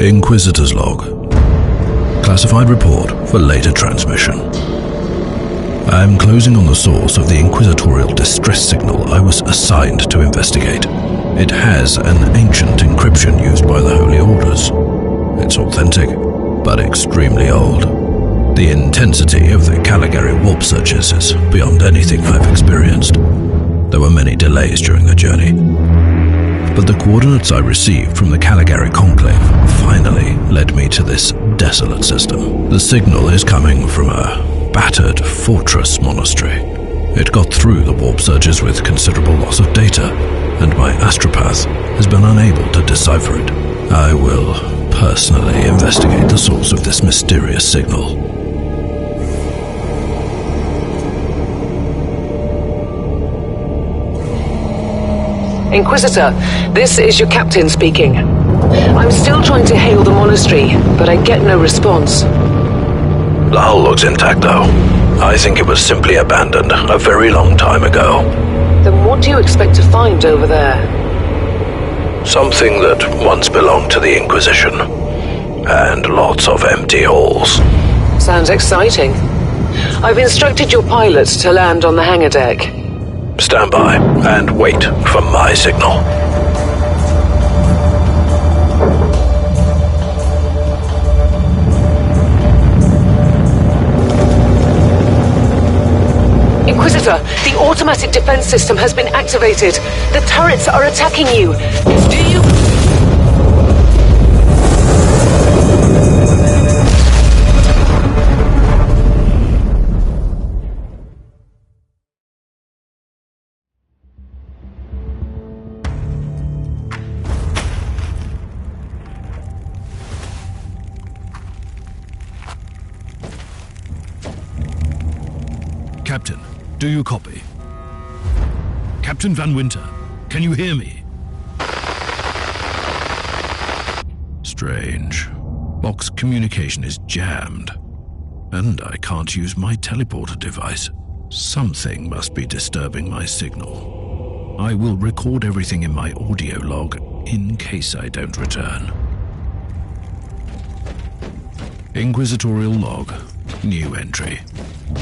Inquisitor's log. Classified report for later transmission. I'm closing on the source of the inquisitorial distress signal I was assigned to investigate. It has an ancient encryption used by the Holy Orders. It's authentic, but extremely old. The intensity of the Caligari warp searches is beyond anything I've experienced. There were many delays during the journey, but the coordinates I received from the Caligari Conclave finally led me to this desolate system. The signal is coming from a battered fortress monastery. It got through the warp surges with considerable loss of data, and my astropath has been unable to decipher it. I will personally investigate the source of this mysterious signal. Inquisitor, this is your captain speaking. I'm still trying to hail the monastery, but I get no response. The hull looks intact though. I think it was simply abandoned a very long time ago. Then what do you expect to find over there? Something that once belonged to the Inquisition. And lots of empty halls. Sounds exciting. I've instructed your pilots to land on the hangar deck. Stand by and wait for my signal. Inquisitor, the automatic defense system has been activated. The turrets are attacking you. Do you... Captain, do you copy? Captain Van Winter, can you hear me? Strange. Box communication is jammed, and I can't use my teleporter device. Something must be disturbing my signal. I will record everything in my audio log in case I don't return. Inquisitorial log, new entry.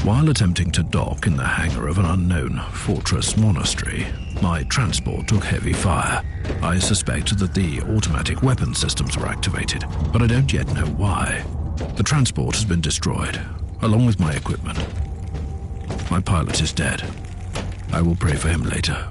While attempting to dock in the hangar of an unknown fortress monastery, my transport took heavy fire. I suspect that the automatic weapon systems were activated, but I don't yet know why. The transport has been destroyed, along with my equipment. My pilot is dead. I will pray for him later.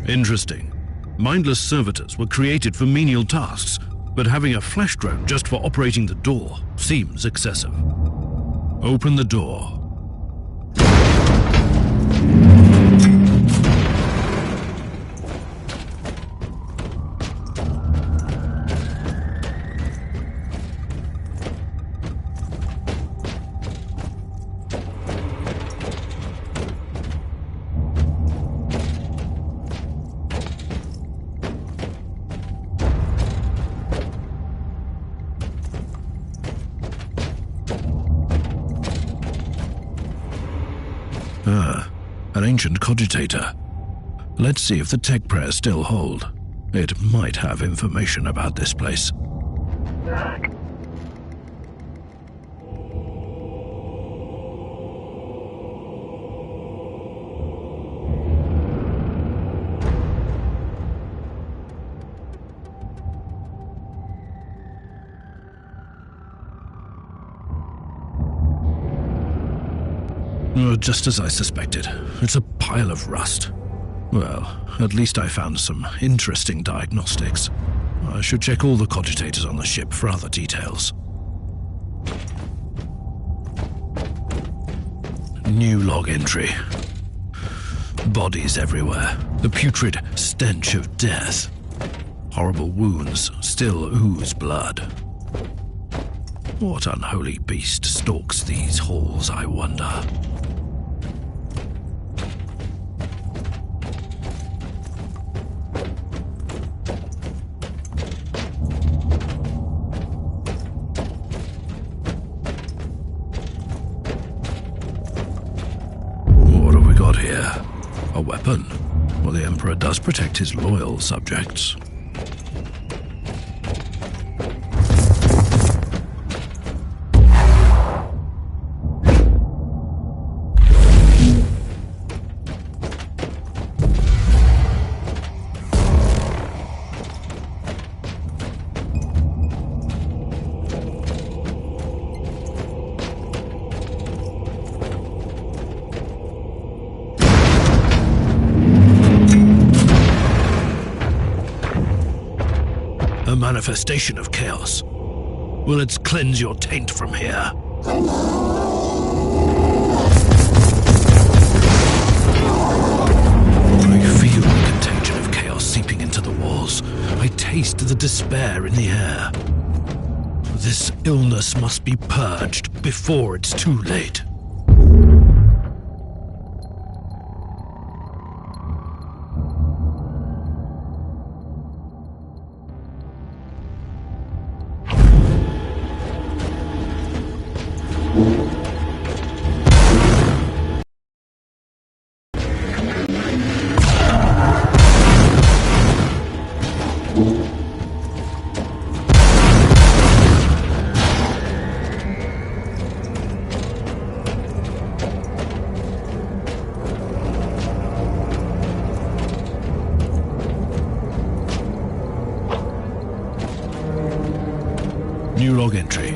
Interesting. Mindless servitors were created for menial tasks, but having a flash drone just for operating the door seems excessive. Open the door. An ancient cogitator. Let's see if the tech prayers still hold. It might have information about this place. Just as I suspected, it's a pile of rust. Well, at least I found some interesting diagnostics. I should check all the cogitators on the ship for other details. New log entry. Bodies everywhere. The putrid stench of death. Horrible wounds still ooze blood. What unholy beast stalks these halls, I wonder? does protect his loyal subjects. A manifestation of chaos. Will it cleanse your taint from here? I feel the contagion of chaos seeping into the walls. I taste the despair in the air. This illness must be purged before it's too late. New log entry.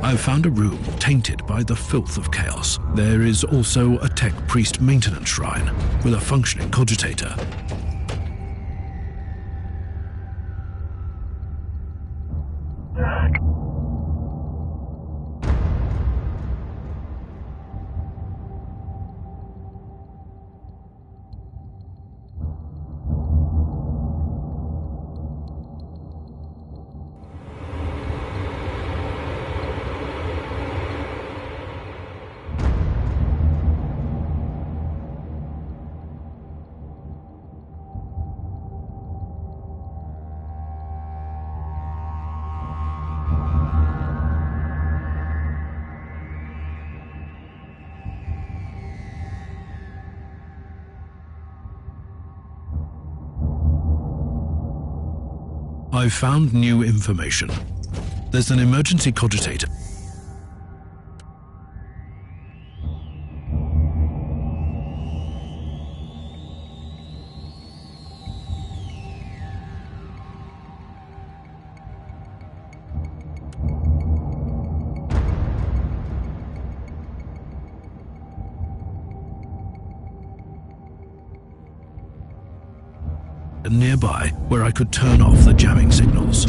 I've found a room tainted by the filth of chaos. There is also a tech priest maintenance shrine with a functioning cogitator. I've found new information. There's an emergency cogitator. Nearby, where I could turn off the jamming signals.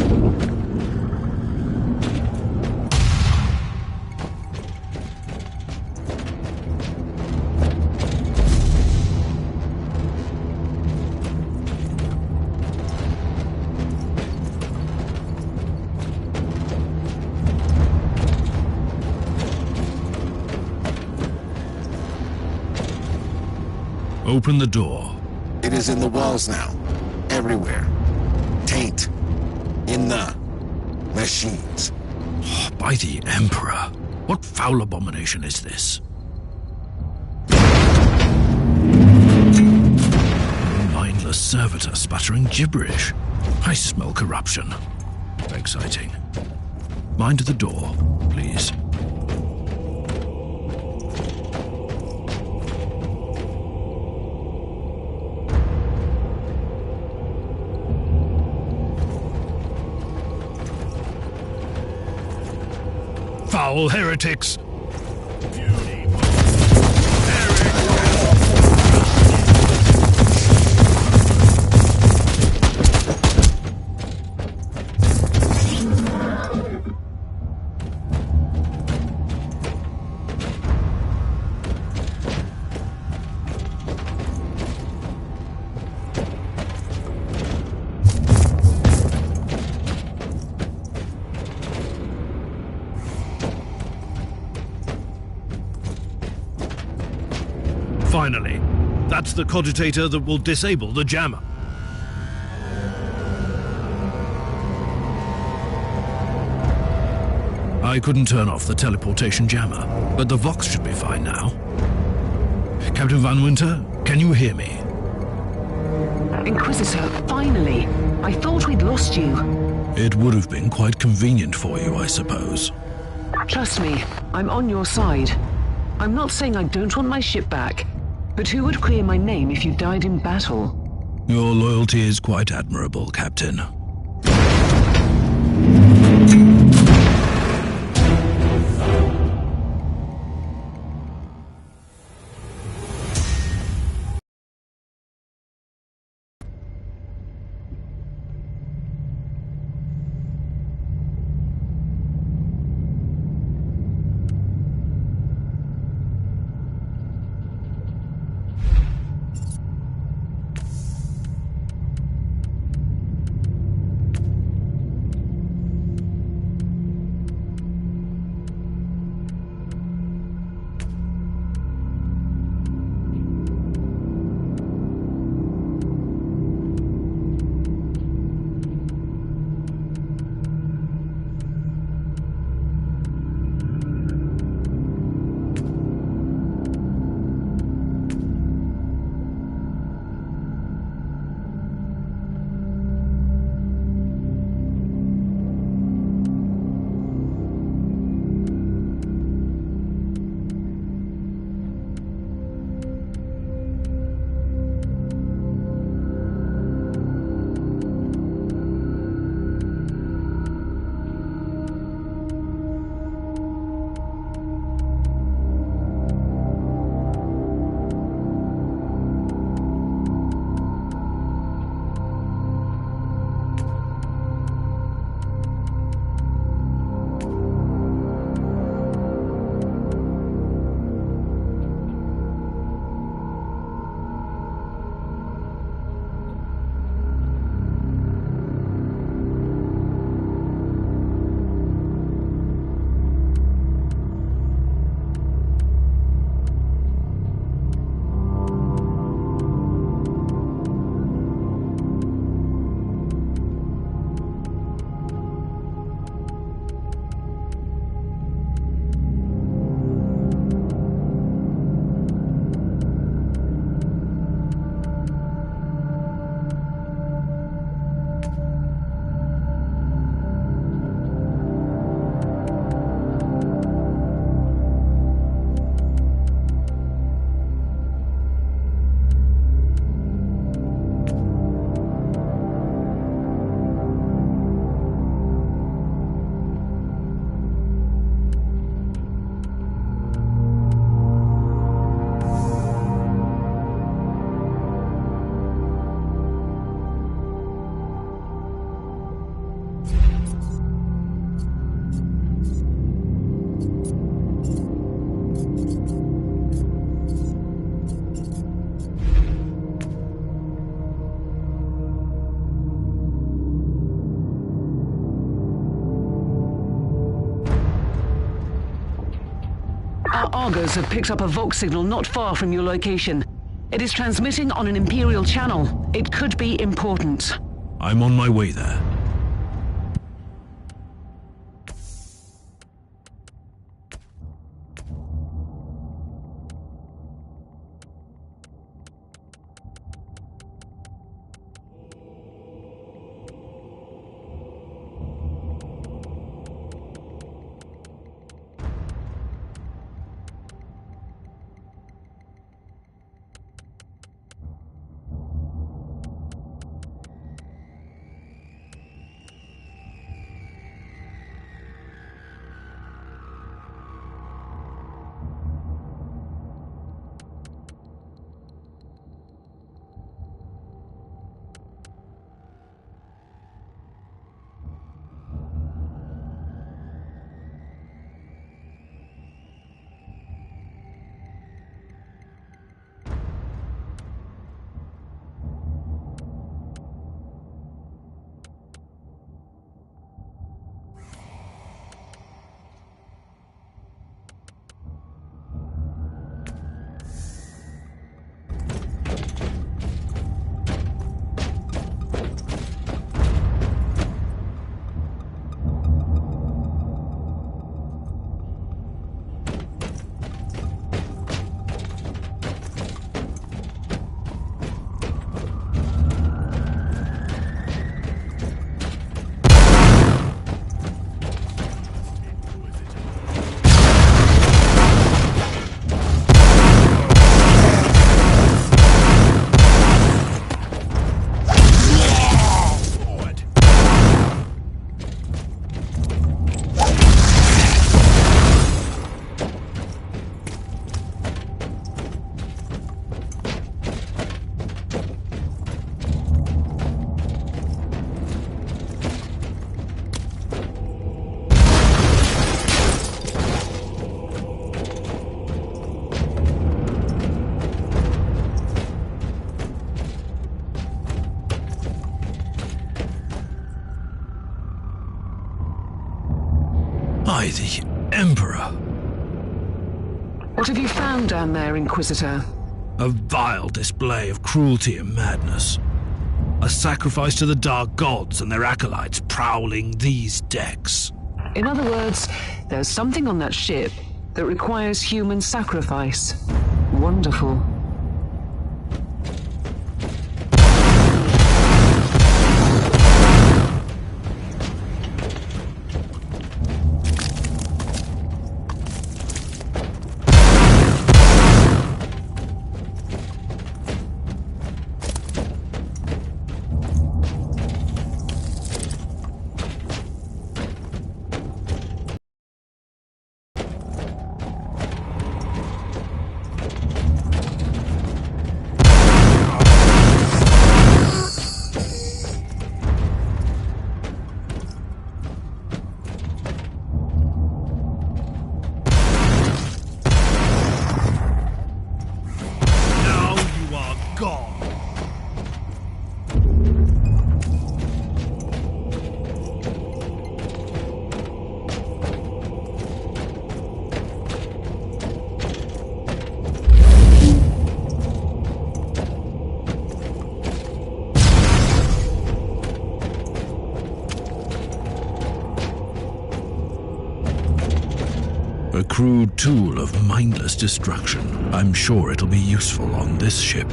Open the door. It is in the walls now. Everywhere. Taint. In the machines. By the Emperor. What foul abomination is this? Mindless servitor sputtering gibberish. I smell corruption. Exciting. Mind the door, please. Foul heretics! Finally, that's the cogitator that will disable the jammer. I couldn't turn off the teleportation jammer, but the Vox should be fine now. Captain Van Winter, can you hear me? Inquisitor, finally! I thought we'd lost you. It would have been quite convenient for you, I suppose. Trust me, I'm on your side. I'm not saying I don't want my ship back, but who would clear my name if you died in battle? Your loyalty is quite admirable, Captain. Our Argos have picked up a Vox signal not far from your location. It is transmitting on an Imperial channel. It could be important. I'm on my way there. By the Emperor! What have you found down there, Inquisitor? A vile display of cruelty and madness. A sacrifice to the dark gods and their acolytes prowling these decks. In other words, there's something on that ship that requires human sacrifice. Wonderful. A crude tool of mindless destruction. I'm sure it'll be useful on this ship.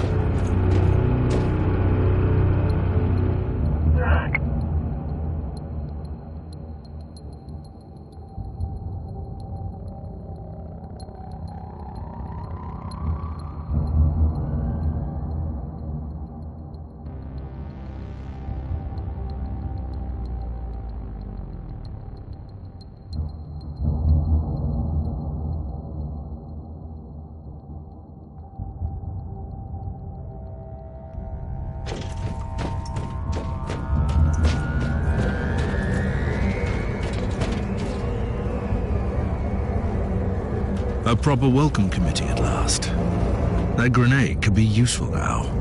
A proper welcome committee at last. That grenade could be useful now.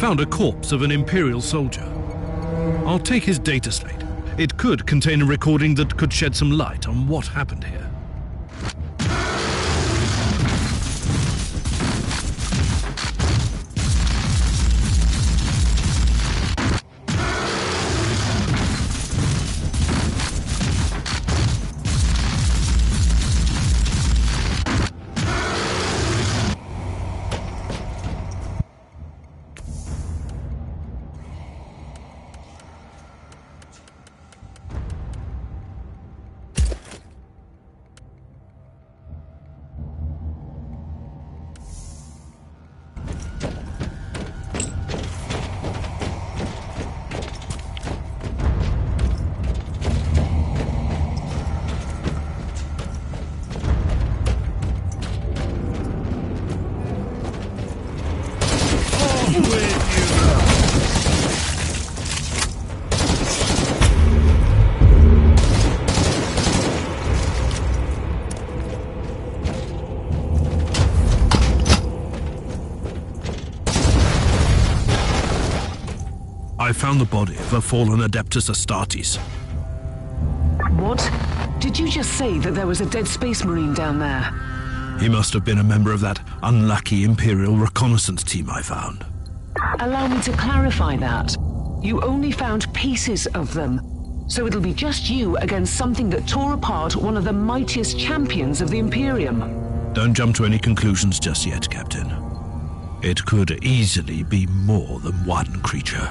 found a corpse of an Imperial soldier. I'll take his data slate. It could contain a recording that could shed some light on what happened here. I found the body of a fallen Adeptus Astartes. What? Did you just say that there was a dead space marine down there? He must have been a member of that unlucky Imperial reconnaissance team I found. Allow me to clarify that. You only found pieces of them. So it'll be just you against something that tore apart one of the mightiest champions of the Imperium. Don't jump to any conclusions just yet, Captain. It could easily be more than one creature.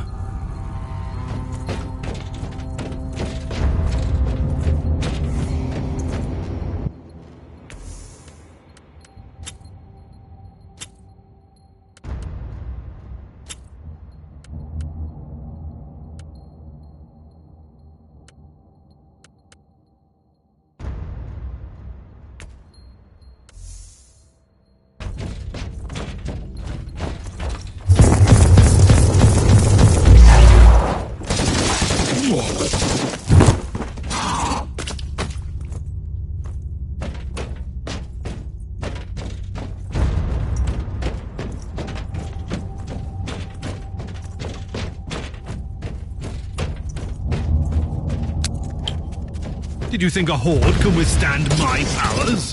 Did you think a horde can withstand my powers?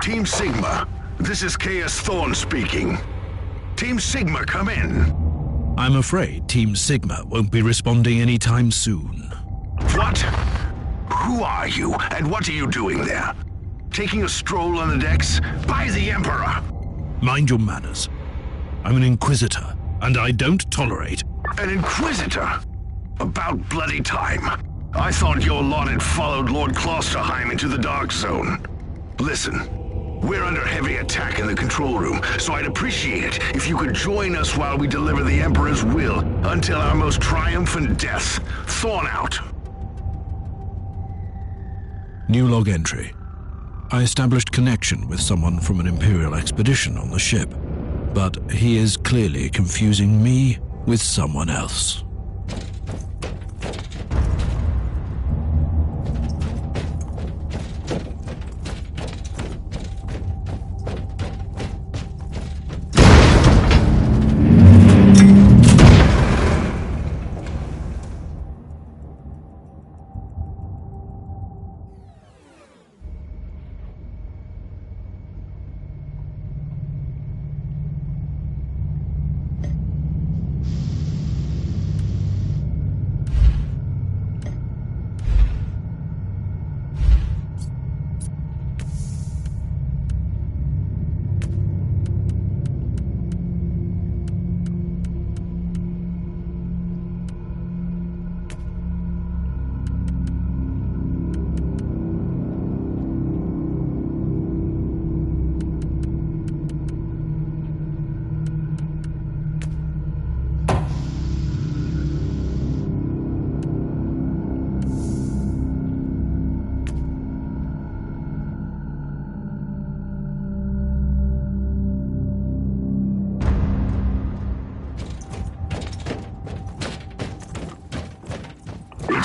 Team Sigma, this is Chaos Thorn speaking. Team Sigma, come in. I'm afraid Team Sigma won't be responding anytime soon. What? Who are you, and what are you doing there? Taking a stroll on the decks? By the Emperor! Mind your manners. I'm an Inquisitor, and I don't tolerate... An Inquisitor? About bloody time. I thought your lot had followed Lord Klosterheim into the Dark Zone. Listen, we're under heavy attack in the control room, so I'd appreciate it if you could join us while we deliver the Emperor's will until our most triumphant death. Thorn out. New log entry. I established connection with someone from an Imperial expedition on the ship, but he is clearly clearly confusing me with someone else.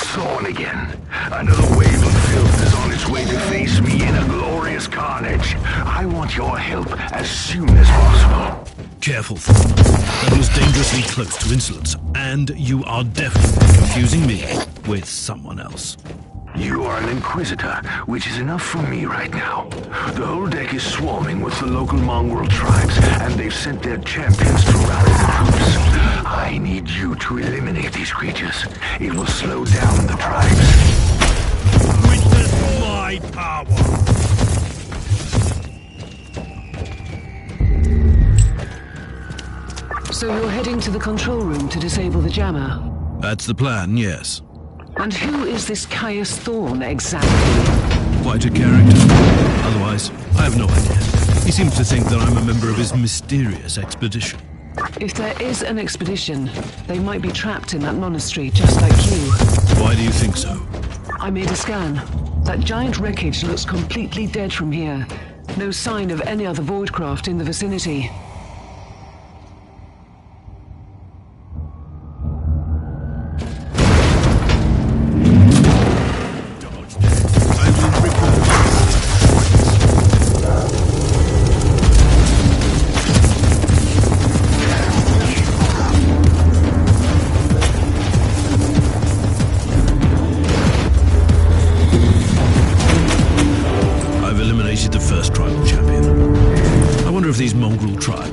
Thorn again. Another wave of filth is on its way to face me in a glorious carnage. I want your help as soon as possible. Careful, Thorn. That was dangerously close to insolence, and you are definitely confusing me with someone else. You are an Inquisitor, which is enough for me right now. The whole deck is swarming with the local mongrel tribes, and they've sent their champions to rally the troops. I need you to eliminate these creatures. It will slow down the tribes. Witness my power! So you're heading to the control room to disable the jammer? That's the plan, yes. And who is this Caius Thorn exactly? Quite a character. Otherwise, I have no idea. He seems to think that I'm a member of his mysterious expedition. If there is an expedition, they might be trapped in that monastery just like you. Why do you think so? I made a scan. That giant wreckage looks completely dead from here. No sign of any other voidcraft in the vicinity. The first tribal champion. I wonder if these mongrel tribes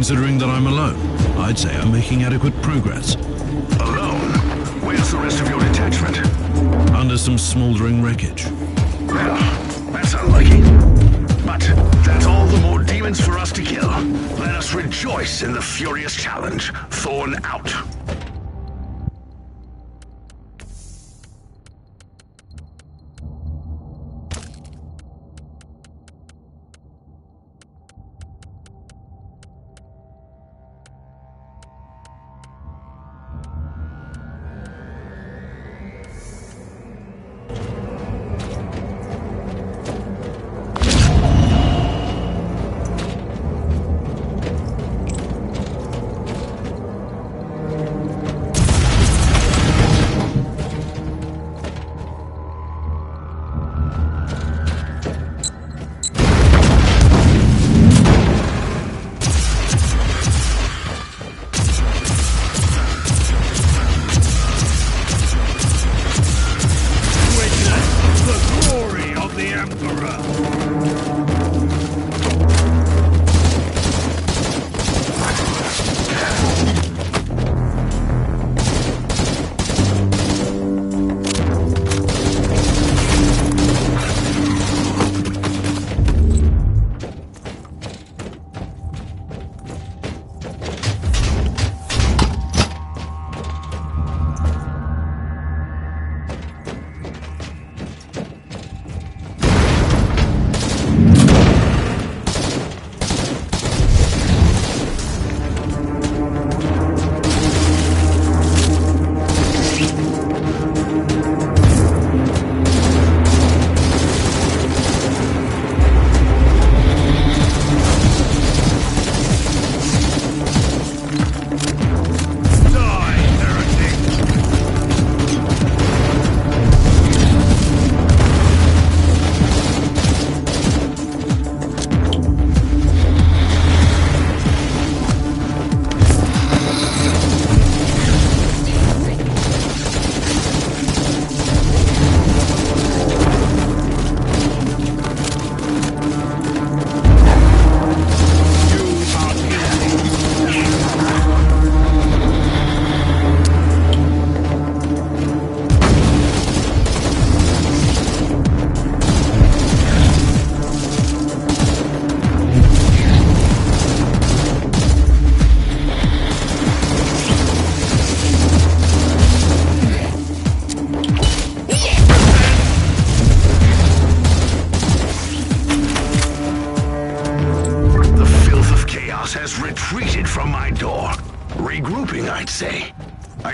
Considering that I'm alone, I'd say I'm making adequate progress. Alone? Where's the rest of your detachment? Under some smoldering wreckage. Well, that's unlucky. But that's all the more demons for us to kill. Let us rejoice in the furious challenge. Thorn out.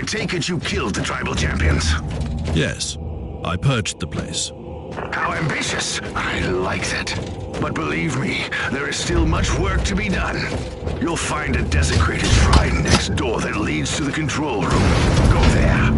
I take it you killed the tribal champions? Yes, I purged the place. How ambitious! I like that. But believe me, there is still much work to be done. You'll find a desecrated shrine next door that leads to the control room. Go there.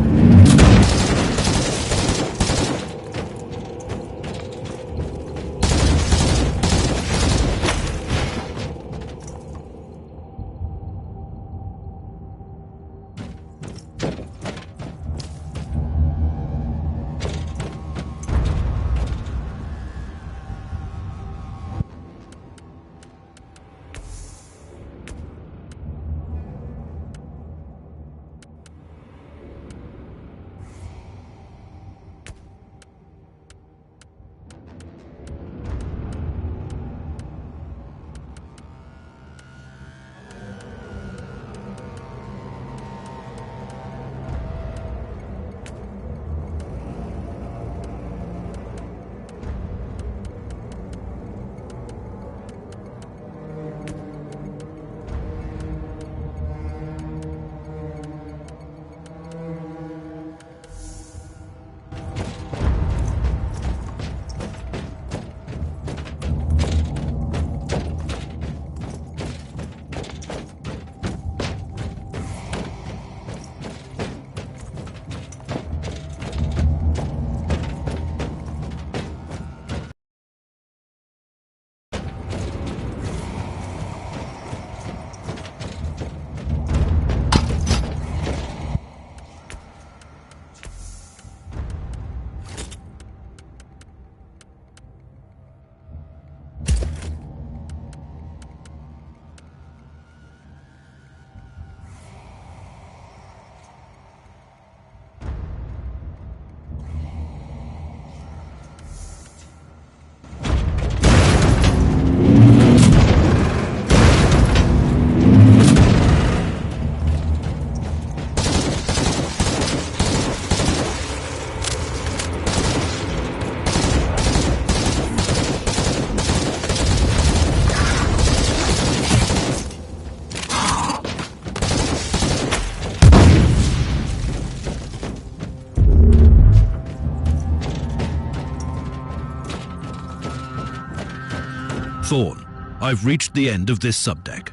Thorn, I've reached the end of this subdeck.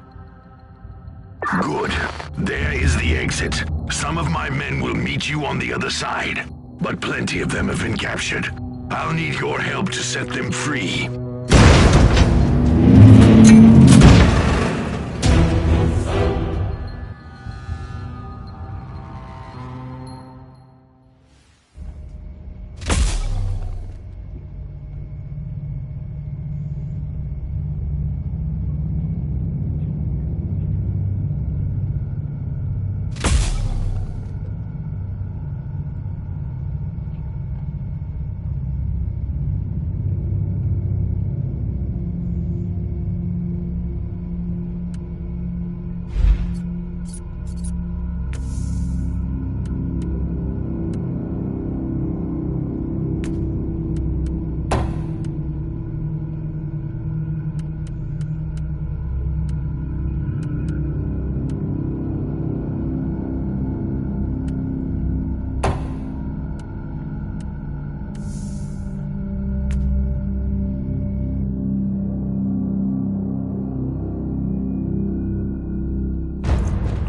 Good. There is the exit. Some of my men will meet you on the other side, but plenty of them have been captured. I'll need your help to set them free.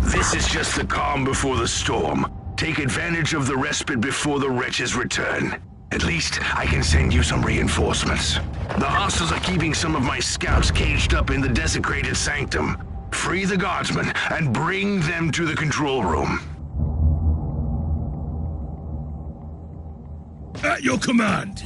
This is just the calm before the storm. Take advantage of the respite before the wretches return. At least, I can send you some reinforcements. The hostiles are keeping some of my scouts caged up in the desecrated sanctum. Free the guardsmen and bring them to the control room. At your command!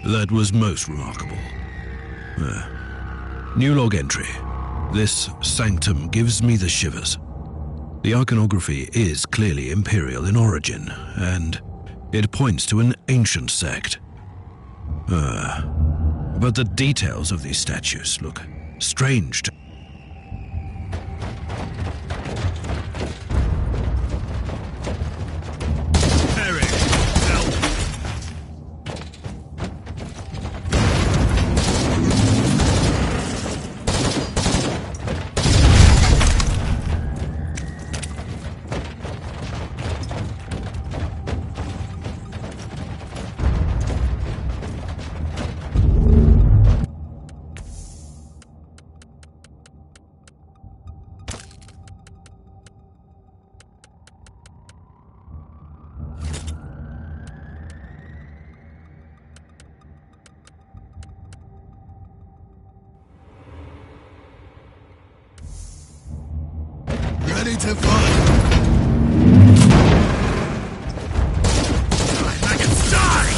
That was most remarkable. New log entry. This sanctum gives me the shivers. The iconography is clearly imperial in origin, and it points to an ancient sect. But the details of these statues look strange to Ready to fight! Maggots die!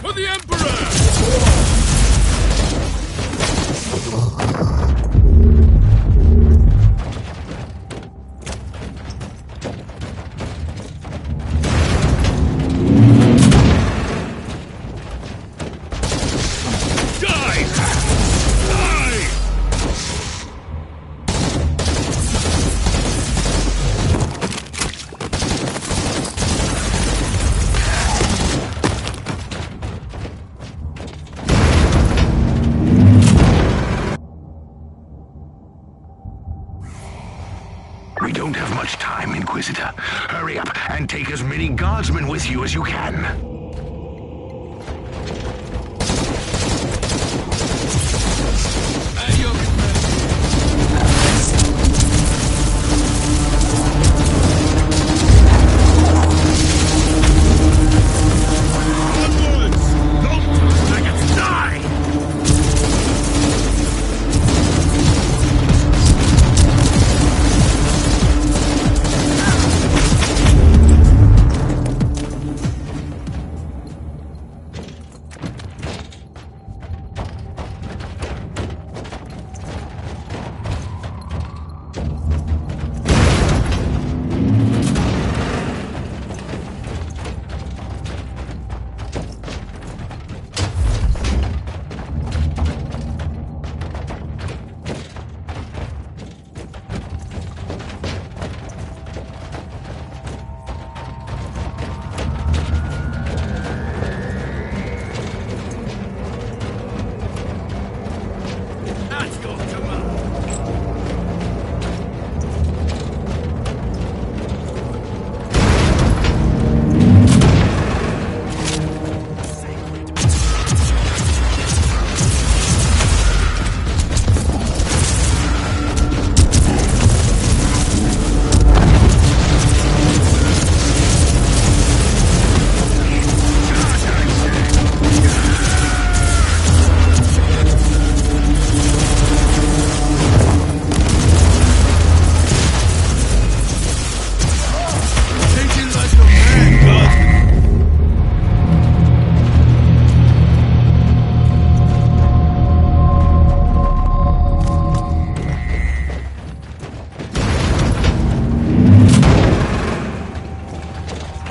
For the Emperor! We don't have much time, Inquisitor. Hurry up and and take as many guardsmen with you as you can. At your command. Onwards! Don't make it die! At your command. Take it like a man, guardsman.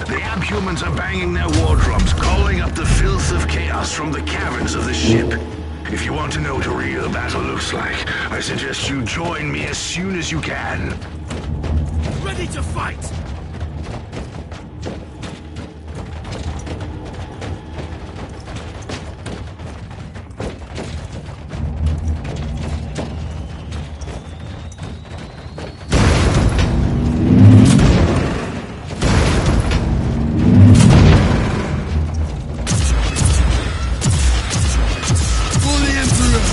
The abhumans are banging their war drums, calling up the filth of chaos from the caverns of the ship. If you want to know what a real battle looks like, I suggest you join me as soon as you can. Ready to fight! For the Emperor!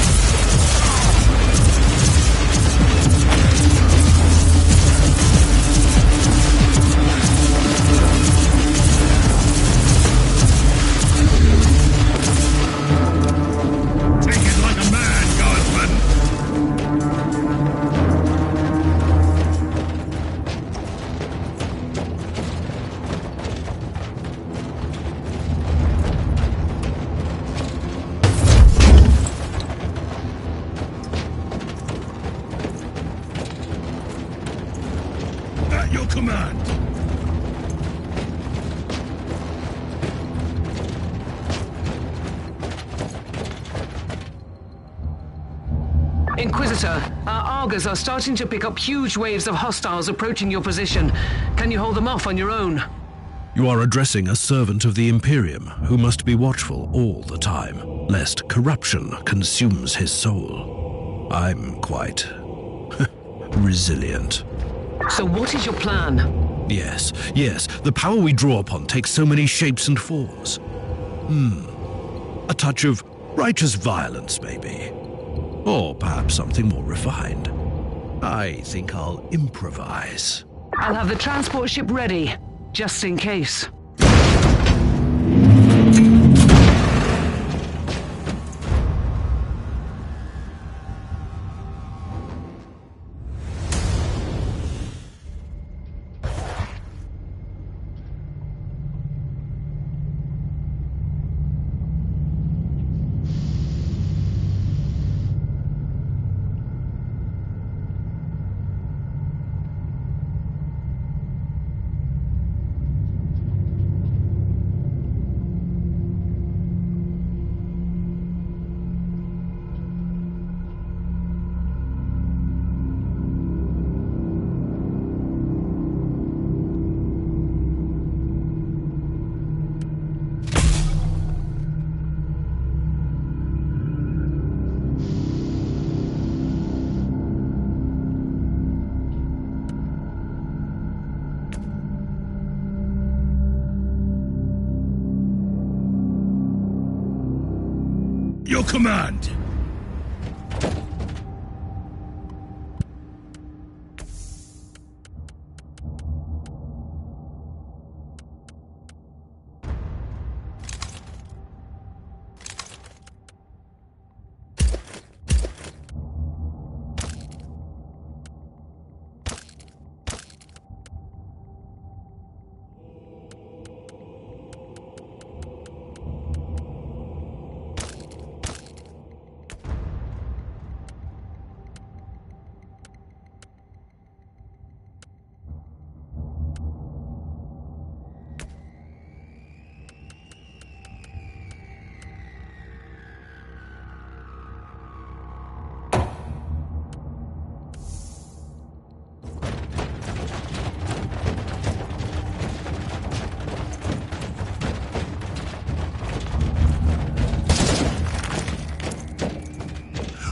Take it like a man, guardsman! At your command! Inquisitor, our Argos are starting to pick up huge waves of hostiles approaching your position. Can you hold them off on your own? You are addressing a servant of the Imperium who must be watchful all the time, lest corruption consumes his soul. I'm quite resilient. So what is your plan? Yes, the power we draw upon takes so many shapes and forms. A touch of righteous violence, maybe. Or perhaps something more refined. I think I'll improvise. I'll have the transport ship ready, just in case. Your command!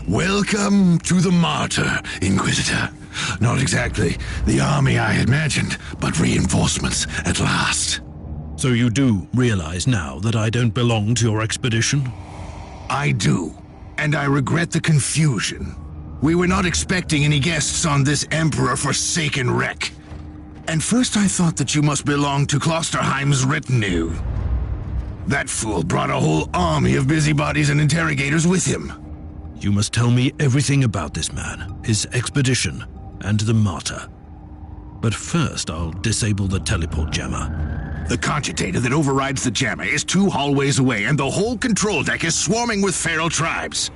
Welcome to the Martyr, Inquisitor. Not exactly the army I had imagined, but reinforcements at last. So you do realize now that I don't belong to your expedition? I do, and I regret the confusion. We were not expecting any guests on this Emperor-forsaken wreck. And first I thought that you must belong to Klosterheim's retinue. That fool brought a whole army of busybodies and interrogators with him. You must tell me everything about this man, his expedition, and the Martyr. But first, I'll disable the teleport jammer. The cogitator that overrides the jammer is 2 hallways away, and the whole control deck is swarming with feral tribes.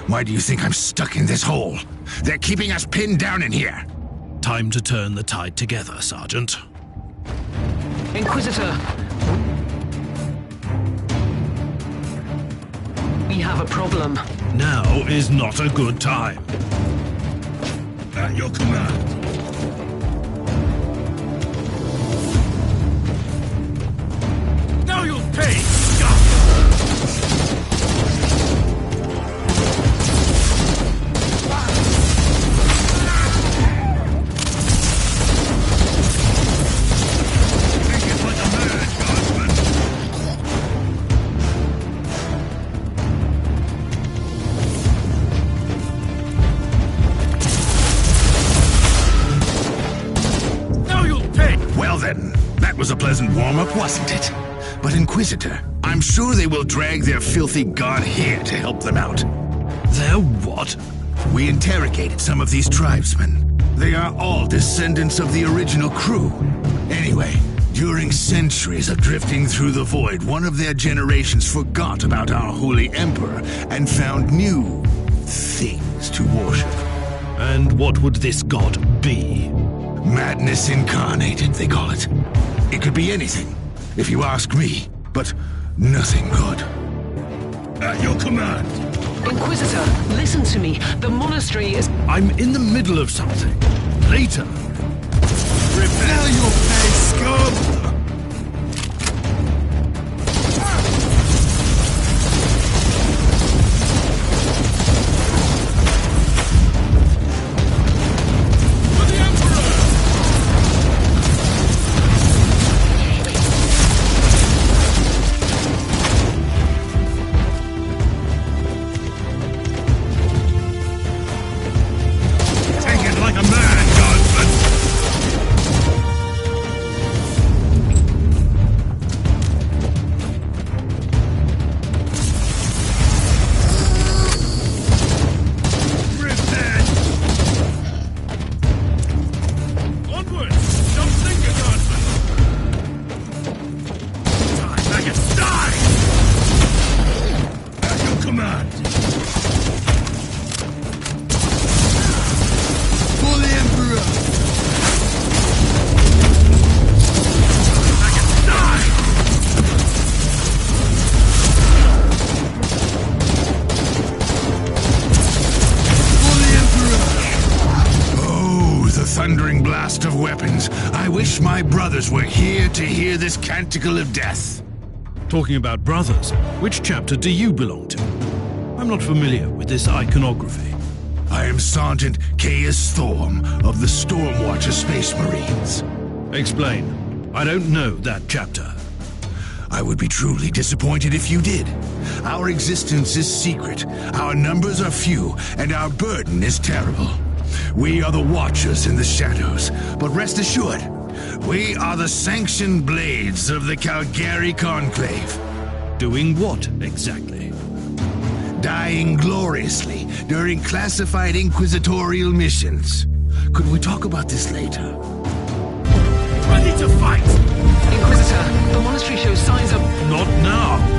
Why do you think I'm stuck in this hole? They're keeping us pinned down in here. Time to turn the tide together, Sergeant. Inquisitor! We have a problem. Now is not a good time. At your command. Now you'll pay, scum! Take it like a man, guardsman! Well then, that was a pleasant warm-up, wasn't it? But Inquisitor, I'm sure they will drag their filthy god here to help them out. Their what? We interrogated some of these tribesmen. They are all descendants of the original crew. Anyway, during centuries of drifting through the void, one of their generations forgot about our holy emperor and found new things to worship. And what would this god be? Madness incarnated, they call it. It could be anything, if you ask me, but nothing good. At your command. Inquisitor, listen to me. The monastery is... I'm in the middle of something. Later. Now you'll pay, scum! thundering blast of weapons. I wish my brothers were here to hear this canticle of death. Talking about brothers, which chapter do you belong to? I'm not familiar with this iconography. I am Sergeant K Storm of the Stormwatcher Space Marines. Explain. I don't know that chapter. I would be truly disappointed if you did. Our existence is secret, our numbers are few, and our burden is terrible. We are the Watchers in the shadows, but rest assured, we are the sanctioned blades of the Calgary Conclave. Doing what, exactly? Dying gloriously during classified inquisitorial missions. Could we talk about this later? Ready to fight! Inquisitor, the monastery shows signs of... Not now!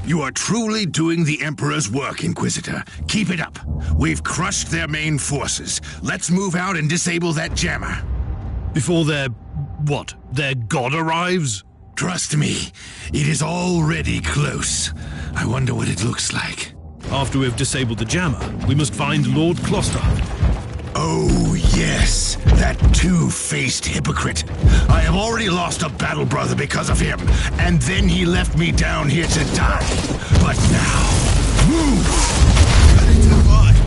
You are truly doing the Emperor's work, Inquisitor. Keep it up. We've crushed their main forces. Let's move out and disable that jammer. Before their... what? Their god arrives? Trust me, it is already close. I wonder what it looks like. After we've disabled the jammer, we must find Lord Closter. Oh, yes, that two-faced hypocrite. I have already lost a battle brother because of him, and then he left me down here to die. But now, move! Cut into the body.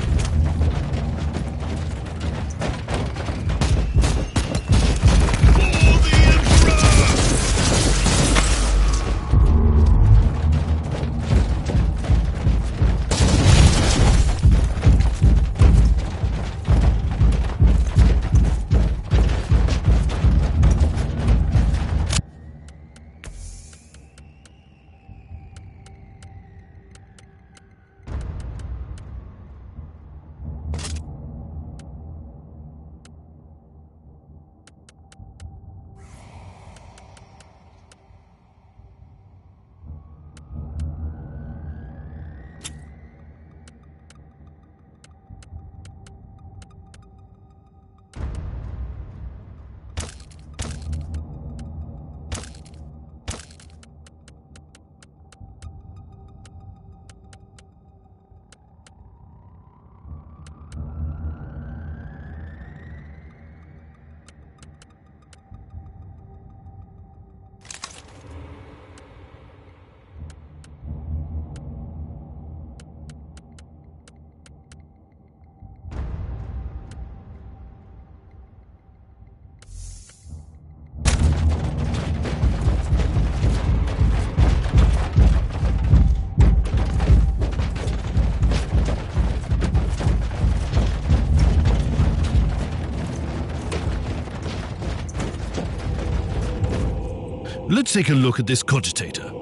For the Emperor! Let's take a look at this cogitator.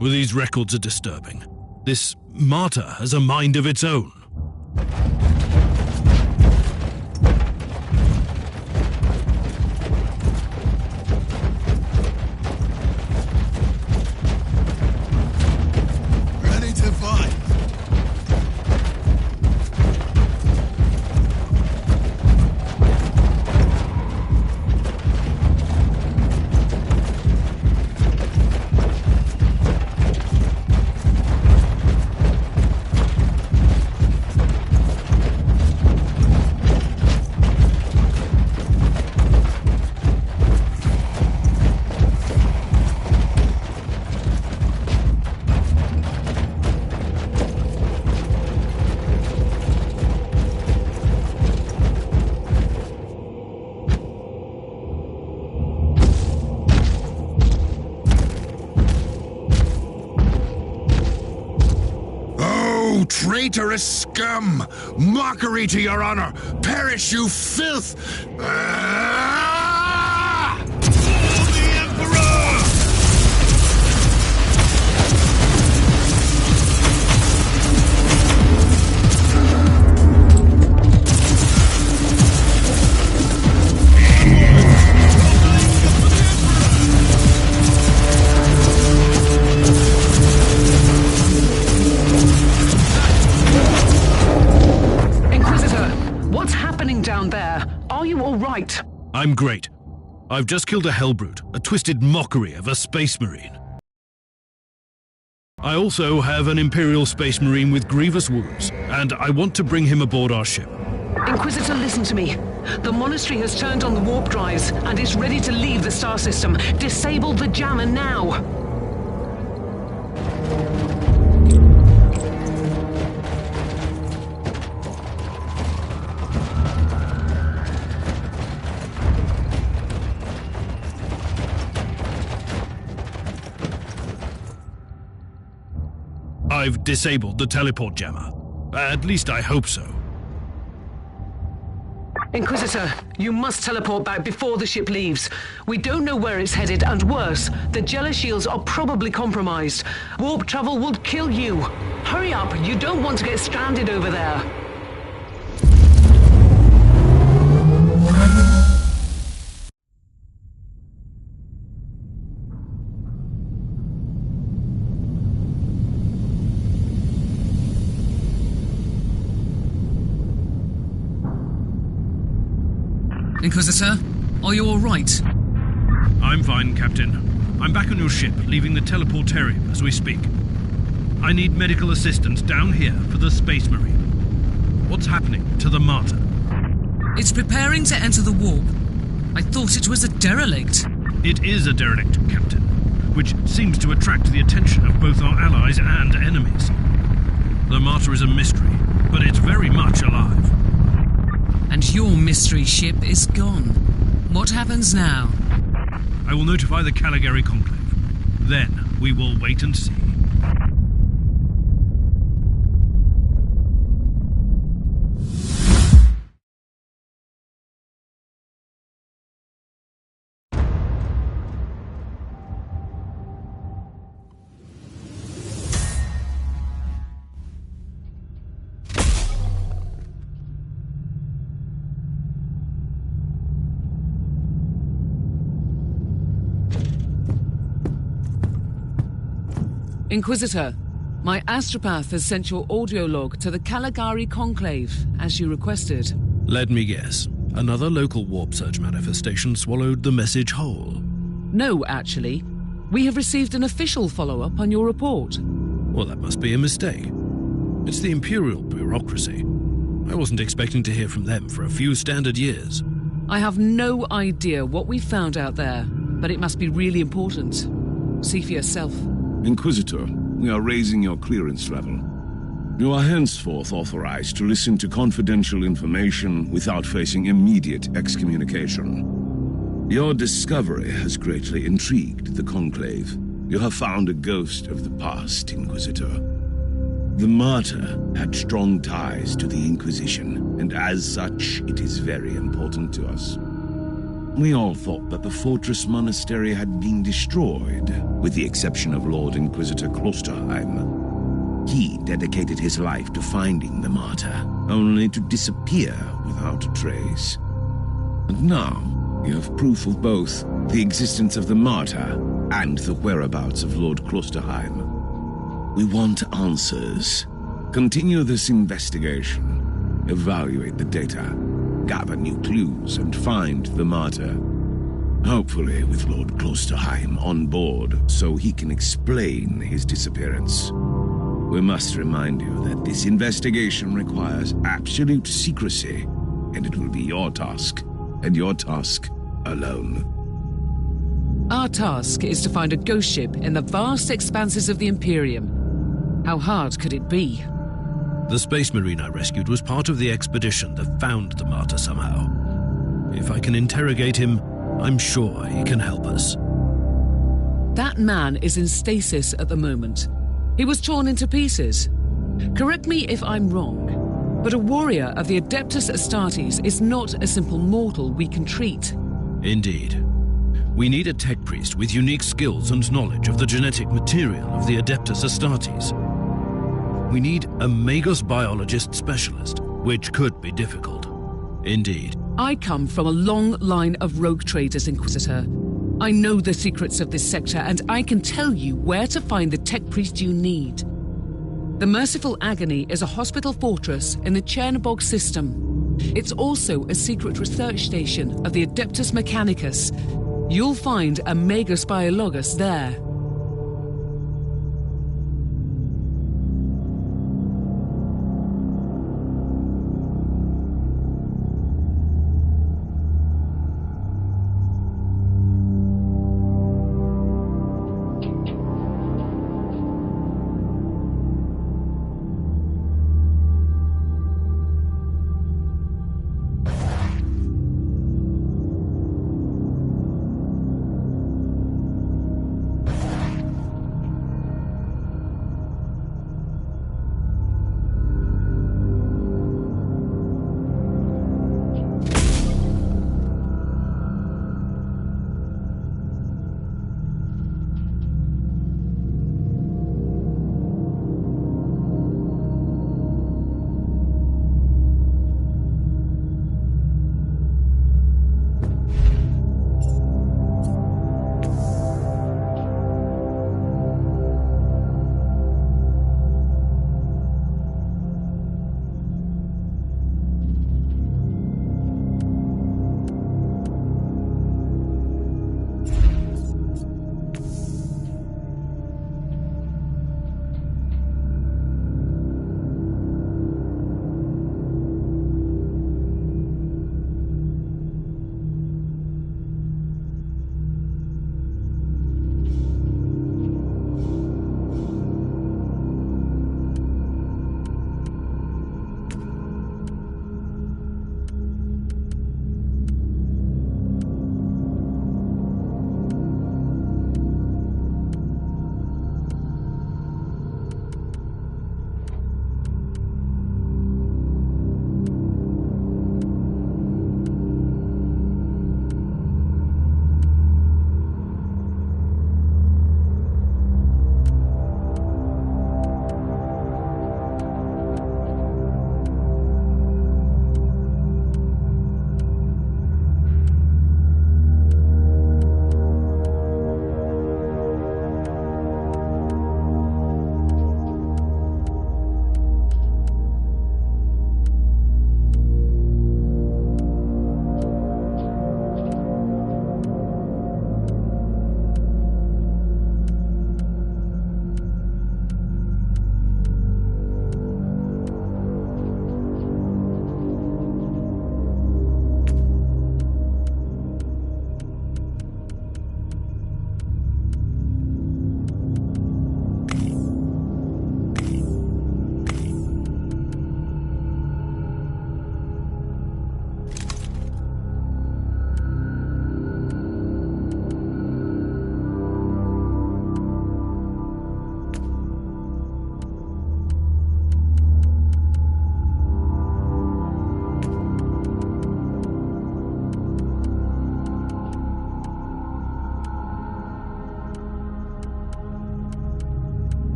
Well, these records are disturbing. This martyr has a mind of its own. Ready to fight. Traitorous scum! Mockery to your honor! Perish, you filth! Ah! For the Emperor! Down there. Are you all right? I'm great. I've just killed a hellbrute, a twisted mockery of a space marine. I also have an Imperial space marine with grievous wounds, and I want to bring him aboard our ship. Inquisitor, listen to me. The monastery has turned on the warp drives and is ready to leave the star system. Disable the jammer now. I've disabled the teleport jammer. At least I hope so. Inquisitor, you must teleport back before the ship leaves. We don't know where it's headed, and worse, the Jella shields are probably compromised. Warp travel would kill you. Hurry up, you don't want to get stranded over there. Inquisitor, are you all right? I'm fine, Captain. I'm back on your ship, leaving the teleportarium as we speak. I need medical assistance down here for the Space Marine. What's happening to the Martyr? It's preparing to enter the warp. I thought it was a derelict. It is a derelict, Captain, which seems to attract the attention of both our allies and enemies. The Martyr is a mystery, but it's very much alive. And your mystery ship is gone. What happens now? I will notify the Caligari Conclave. Then we will wait and see. Inquisitor, my astropath has sent your audio log to the Caligari Conclave, as you requested. Let me guess. Another local warp surge manifestation swallowed the message whole. No, actually. We have received an official follow-up on your report. Well, that must be a mistake. It's the Imperial bureaucracy. I wasn't expecting to hear from them for a few standard years. I have no idea what we found out there, but it must be really important. See for yourself. Inquisitor, we are raising your clearance level. You are henceforth authorized to listen to confidential information without facing immediate excommunication. Your discovery has greatly intrigued the Conclave. You have found a ghost of the past, Inquisitor. The Martyr had strong ties to the Inquisition, and as such, it is very important to us. We all thought that the fortress monastery had been destroyed, with the exception of Lord Inquisitor Klosterheim. He dedicated his life to finding the martyr, only to disappear without a trace. And now, we have proof of both the existence of the martyr and the whereabouts of Lord Klosterheim. We want answers. Continue this investigation. Evaluate the data. Gather new clues and find the martyr. Hopefully with Lord Klosterheim on board so he can explain his disappearance. We must remind you that this investigation requires absolute secrecy, and it will be your task, and your task alone. Our task is to find a ghost ship in the vast expanses of the Imperium. How hard could it be? The Space Marine I rescued was part of the expedition that found the martyr somehow. If I can interrogate him, I'm sure he can help us. That man is in stasis at the moment. He was torn into pieces. Correct me if I'm wrong, but a warrior of the Adeptus Astartes is not a simple mortal we can treat. Indeed. We need a tech priest with unique skills and knowledge of the genetic material of the Adeptus Astartes. We need a Magos biologist specialist, which could be difficult. Indeed. I come from a long line of rogue traders, Inquisitor. I know the secrets of this sector, and I can tell you where to find the tech priest you need. The Merciful Agony is a hospital fortress in the Chernobog system. It's also a secret research station of the Adeptus Mechanicus. You'll find a Magos Biologus there.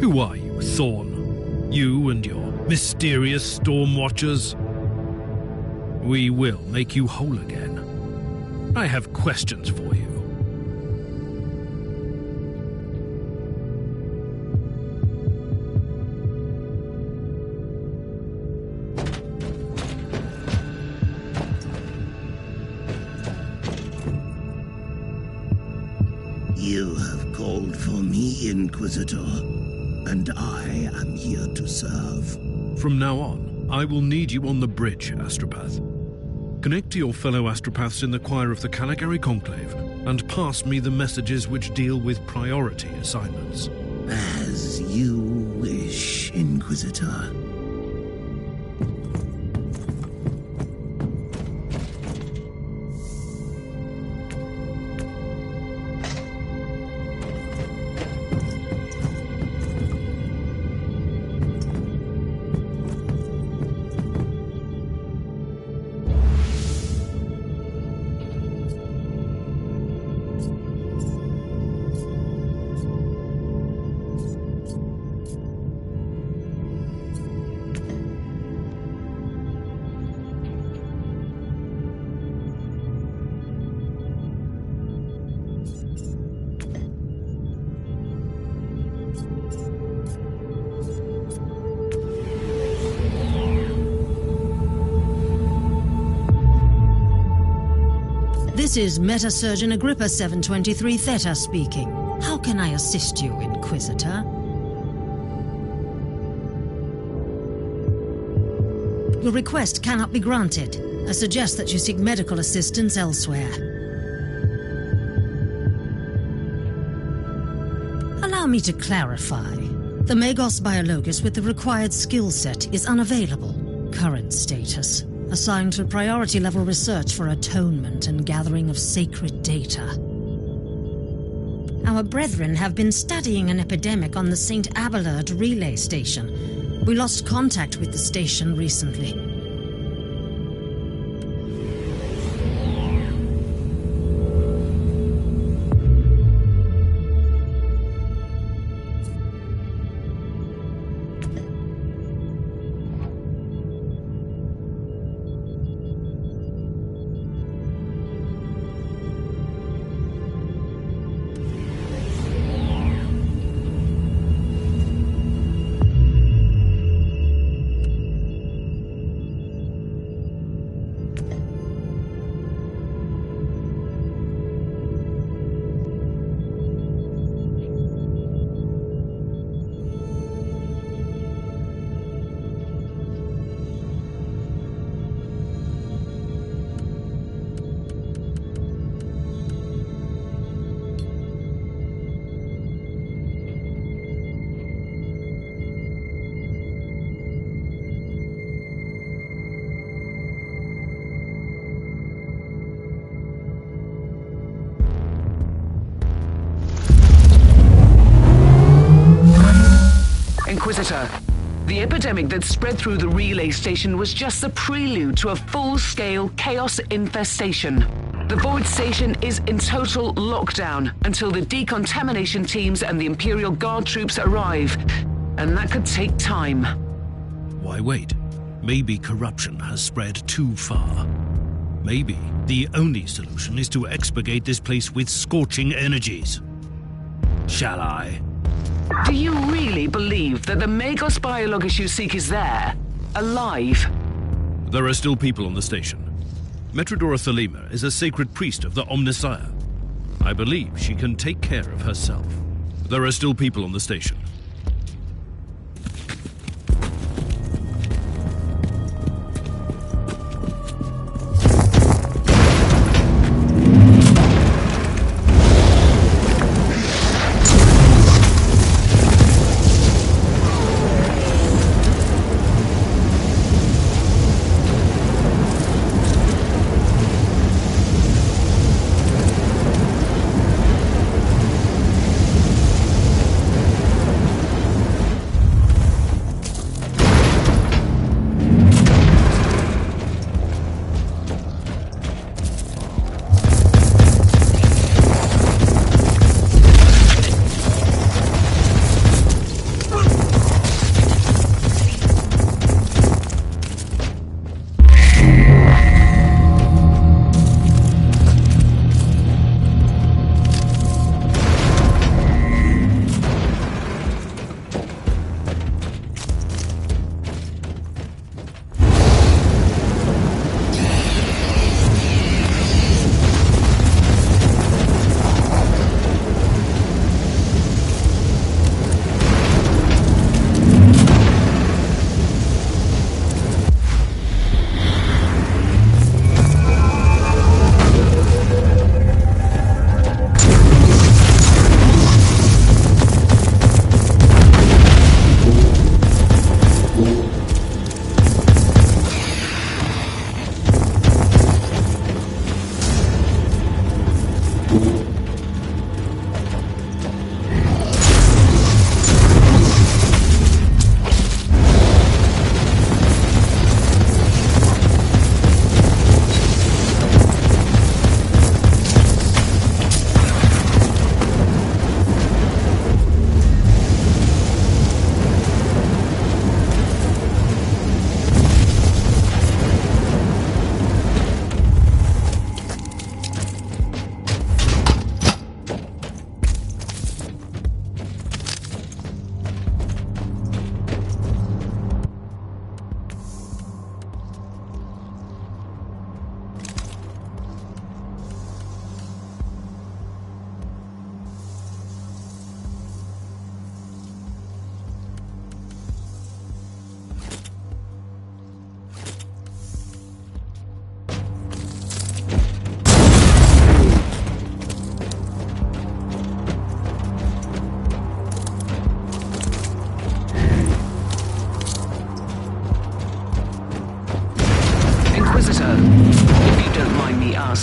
Who are you, Thorn? You and your mysterious storm watchers? We will make you whole again. I have questions for you. You have called for me, Inquisitor, and I am here to serve. From now on, I will need you on the bridge, Astropath. Connect to your fellow Astropaths in the choir of the Caligari Conclave, and pass me the messages which deal with priority assignments. As you wish, Inquisitor. This is Meta-Surgeon Agrippa 723 Theta speaking. How can I assist you, Inquisitor? Your request cannot be granted. I suggest that you seek medical assistance elsewhere. Allow me to clarify. The Magos Biologus with the required skill set is unavailable. Current status: assigned to priority level research for atonement and gathering of sacred data. Our brethren have been studying an epidemic on the St. Abelard relay station. We lost contact with the station recently. Inquisitor, the epidemic that spread through the relay station was just the prelude to a full-scale chaos infestation. The Void Station is in total lockdown until the decontamination teams and the Imperial Guard troops arrive, and that could take time. Why wait? Maybe corruption has spread too far. Maybe the only solution is to expurgate this place with scorching energies. Shall I? Do you really believe that the Magos Biologus you seek is there, alive? There are still people on the station. Metrodora Thelema is a sacred priest of the Omnissiah. I believe she can take care of herself. There are still people on the station.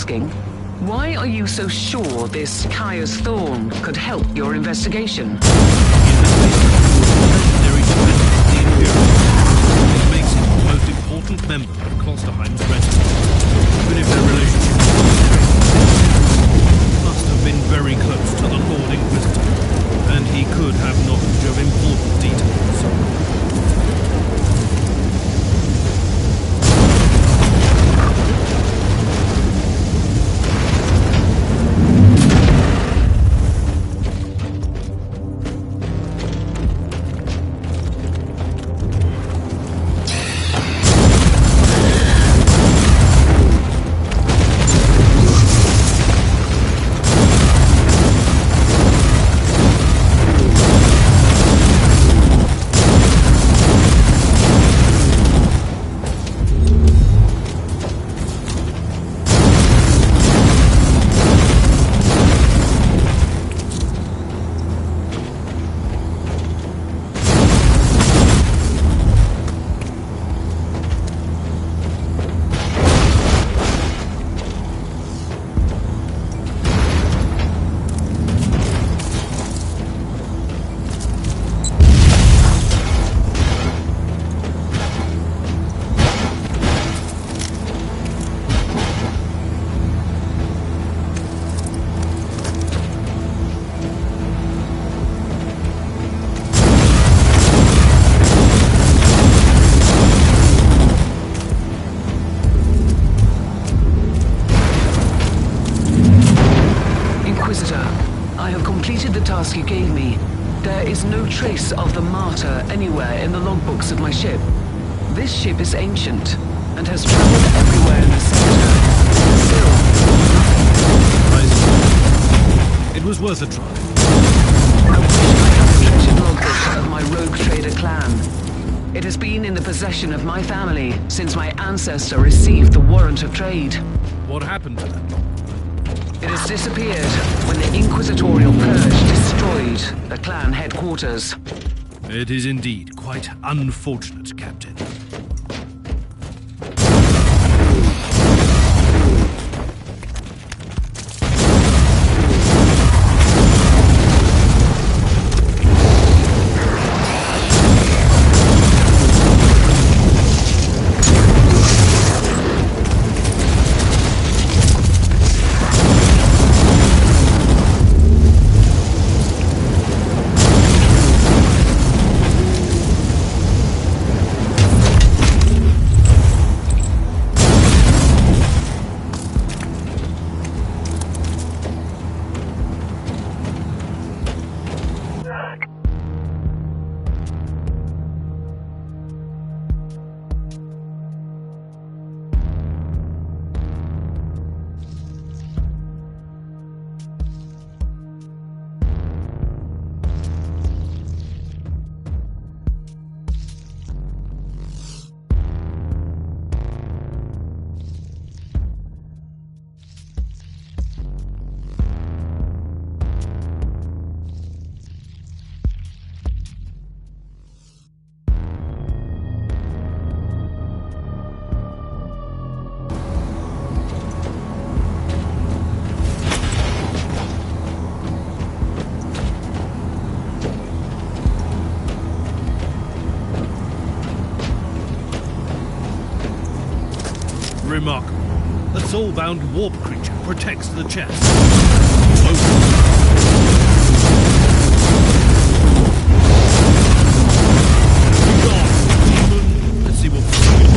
asking? Why are you so sure this Caius Thorn could help your investigation? Legendary defender of the Imperium. This makes him the most important member of Klosterheim's retinue. Even if their relationship must have been very close to the Lord Inquisitor, and he could have knowledge of important details. You gave me. There is no trace of the martyr anywhere in the logbooks of my ship. This ship is ancient and has traveled everywhere in the sector. Still, It was worth a try. I wish I had the treasured logbook of my rogue trader clan. It has been in the possession of my family since my ancestor received the warrant of trade. What happened to them? It has disappeared when the Inquisitorial Purge destroyed the clan headquarters. It is indeed quite unfortunate, Captain. Remarkable. A soul-bound warp creature protects the chest. Let's see what the chest.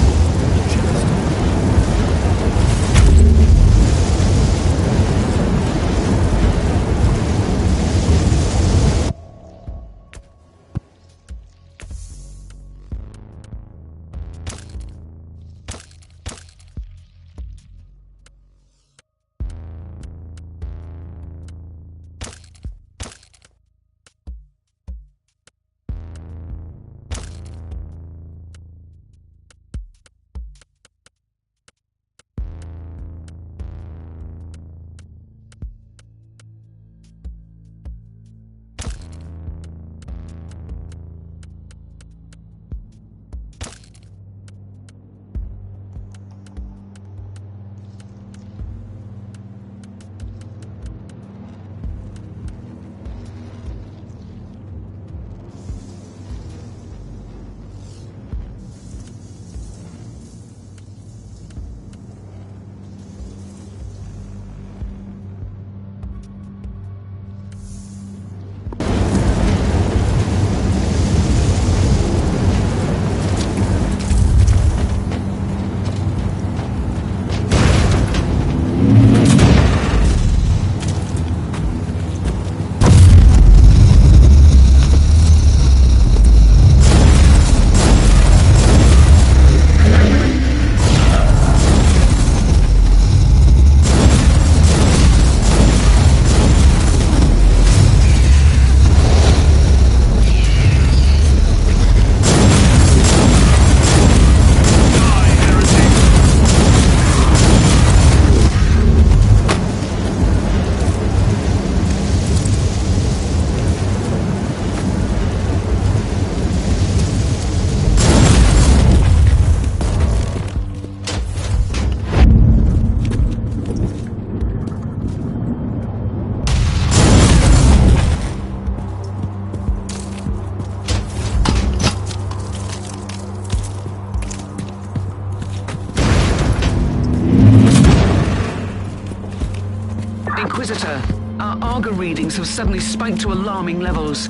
Inquisitor. Our Argo readings have suddenly spiked to alarming levels.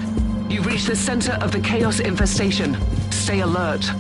You've reached the center of the Chaos infestation. Stay alert.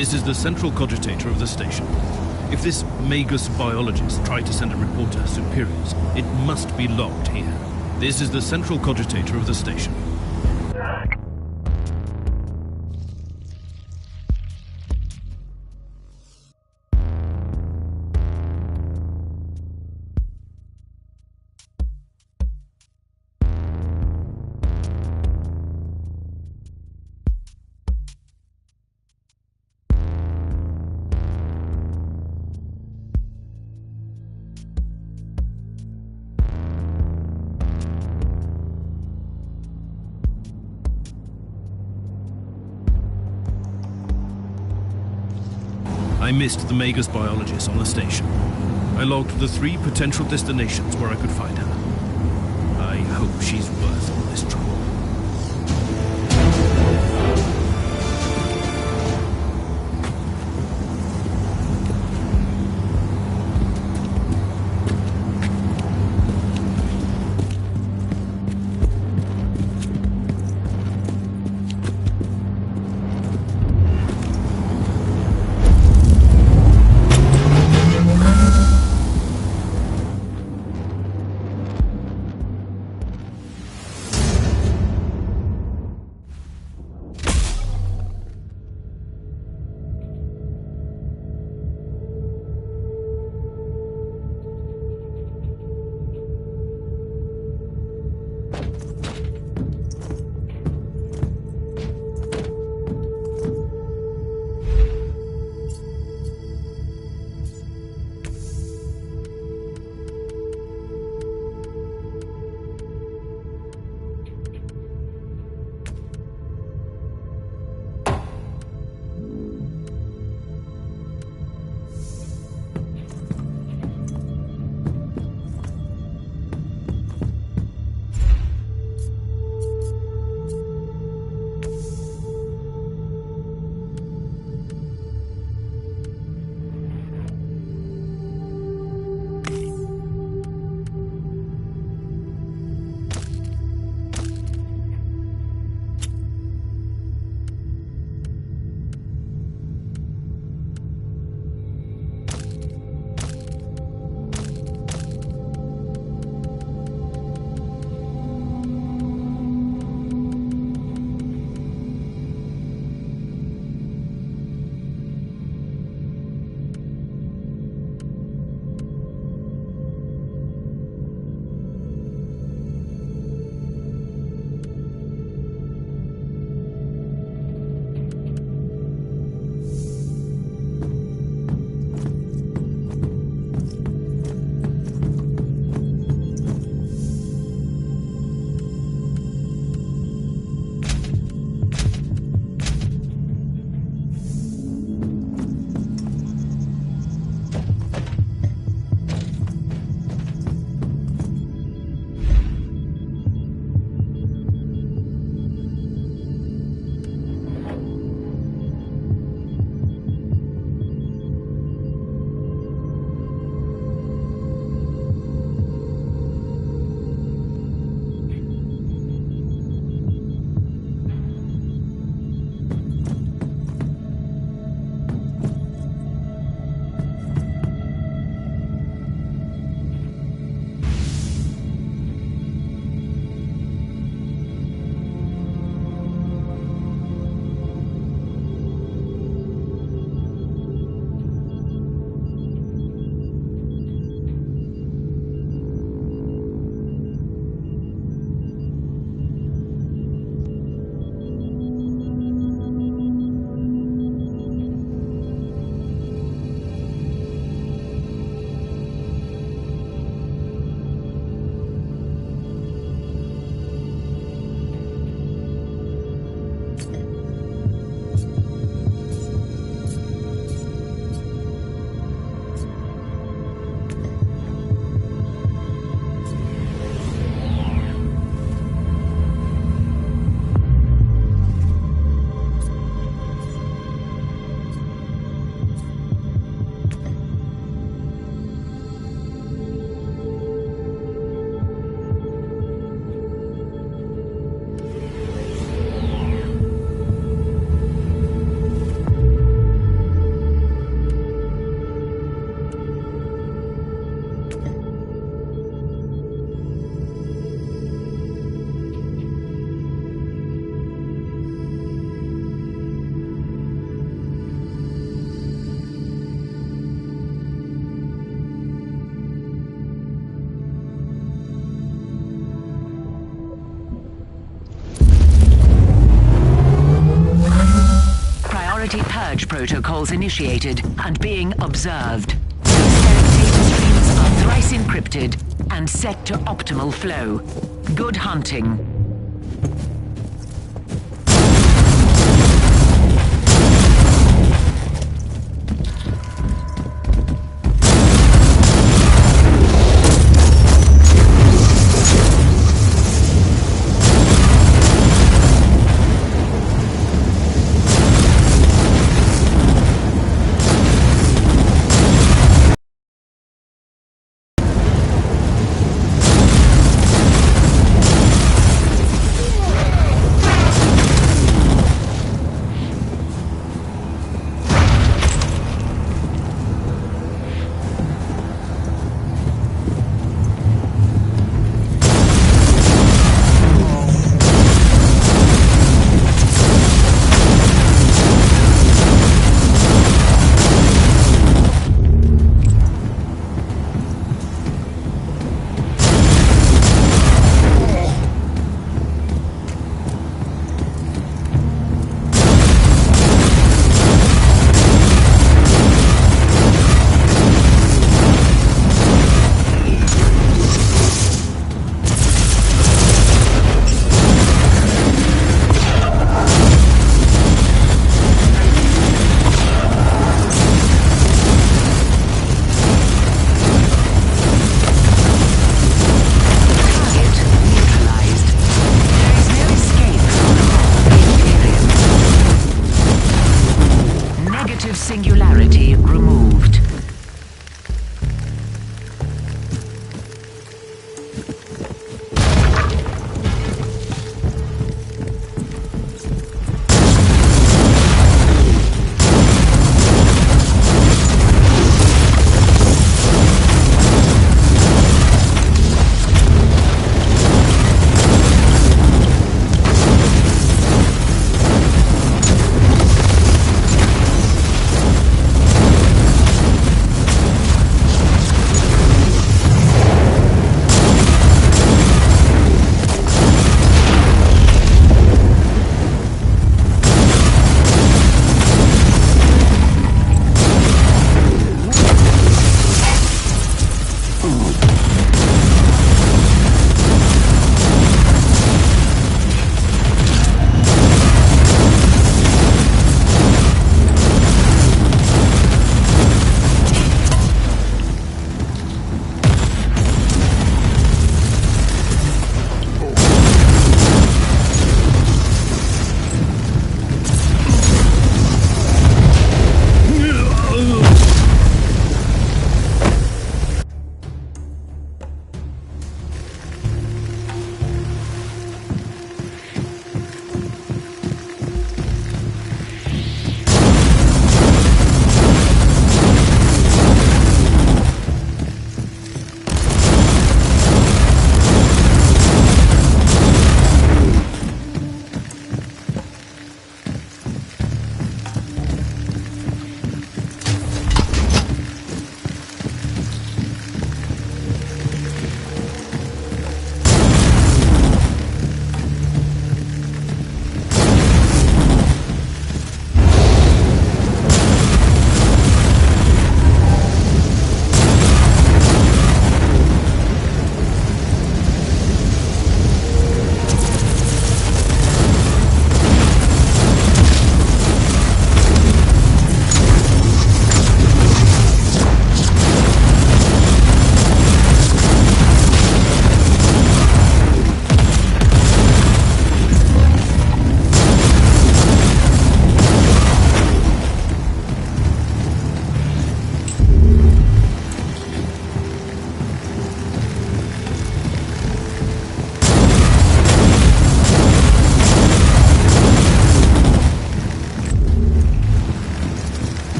This is the central cogitator of the station. If this Magus biologist tried to send a report to her superiors, it must be logged here. This is the central cogitator of the station. I missed the Magus biologist on the station. I logged the 3 potential destinations where I could find her. I hope she's worth all this trouble. Purge protocols initiated and being observed. Data streams are thrice encrypted and set to optimal flow. Good hunting.